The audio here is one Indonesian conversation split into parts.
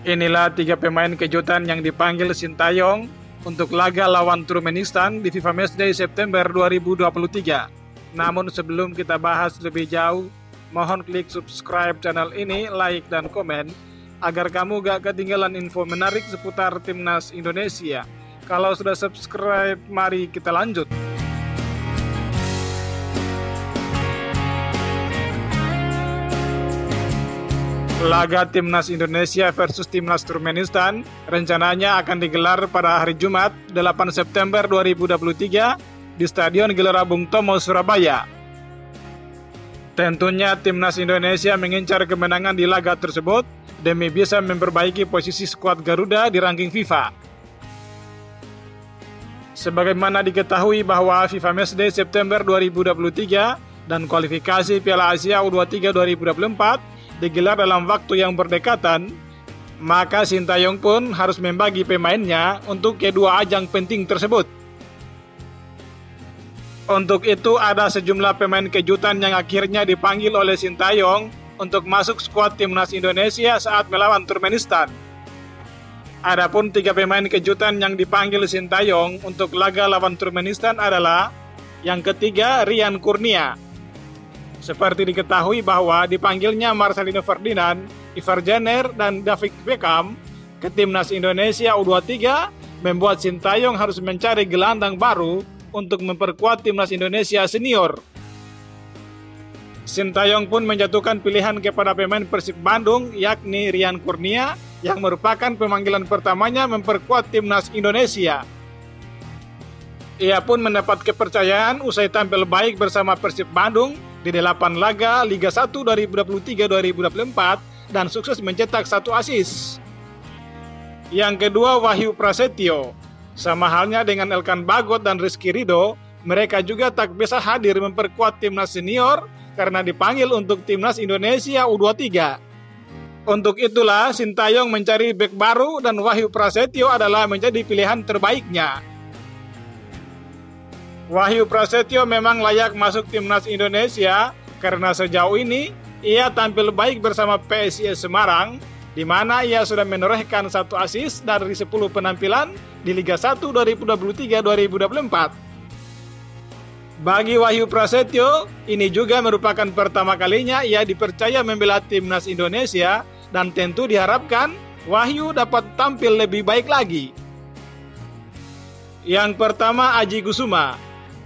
Inilah 3 pemain kejutan yang dipanggil Sintayong untuk laga lawan Turkmenistan di FIFA Matchday September 2023. Namun sebelum kita bahas lebih jauh, mohon klik subscribe channel ini, like dan komen, agar kamu gak ketinggalan info menarik seputar Timnas Indonesia. Kalau sudah subscribe, mari kita lanjut. Laga Timnas Indonesia versus Timnas Turkmenistan rencananya akan digelar pada hari Jumat 8 September 2023 di Stadion Gelora Bung Tomo, Surabaya. Tentunya Timnas Indonesia mengincar kemenangan di laga tersebut demi bisa memperbaiki posisi skuad Garuda di ranking FIFA. Sebagaimana diketahui bahwa FIFA Matchday September 2023 dan kualifikasi Piala Asia U23 2024 digelar dalam waktu yang berdekatan, maka Sintayong pun harus membagi pemainnya untuk kedua ajang penting tersebut. Untuk itu ada sejumlah pemain kejutan yang akhirnya dipanggil oleh Sintayong untuk masuk skuad Timnas Indonesia saat melawan Turkmenistan. Adapun 3 pemain kejutan yang dipanggil Sintayong untuk laga lawan Turkmenistan adalah: yang ketiga, Ryan Kurnia. Seperti diketahui bahwa dipanggilnya Marcelino Ferdinand, Ivar Jenner, dan David Beckham ke Timnas Indonesia U23 membuat Sintayong harus mencari gelandang baru untuk memperkuat Timnas Indonesia senior. Sintayong pun menjatuhkan pilihan kepada pemain Persib Bandung, yakni Ryan Kurnia, yang merupakan pemanggilan pertamanya memperkuat Timnas Indonesia. Ia pun mendapat kepercayaan usai tampil baik bersama Persib Bandung di 8 laga Liga 1 2023-2024 dan sukses mencetak 1 assist. Yang kedua, Wahyu Prasetyo. Sama halnya dengan Elkan Bagot dan Rizky Ridho, mereka juga tak bisa hadir memperkuat timnas senior karena dipanggil untuk Timnas Indonesia U23. Untuk itulah Sintayong mencari bek baru dan Wahyu Prasetyo adalah menjadi pilihan terbaiknya. Wahyu Prasetyo memang layak masuk Timnas Indonesia karena sejauh ini ia tampil baik bersama PSIS Semarang, di mana ia sudah menorehkan 1 assist dari 10 penampilan di Liga 1 2023-2024. Bagi Wahyu Prasetyo, ini juga merupakan pertama kalinya ia dipercaya membela Timnas Indonesia dan tentu diharapkan Wahyu dapat tampil lebih baik lagi. Yang pertama, Aji Kusuma.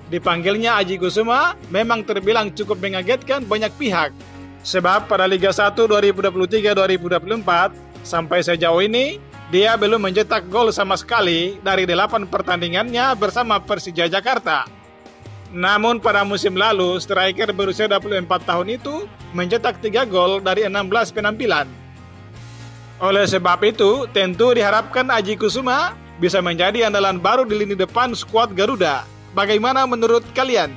Dipanggilnya Aji Kusuma memang terbilang cukup mengagetkan banyak pihak. Sebab pada Liga 1 2023-2024 sampai sejauh ini dia belum mencetak gol sama sekali dari 8 pertandingannya bersama Persija Jakarta. Namun pada musim lalu striker berusia 24 tahun itu mencetak 3 gol dari 16 penampilan. Oleh sebab itu tentu diharapkan Aji Kusuma bisa menjadi andalan baru di lini depan skuad Garuda. Bagaimana menurut kalian?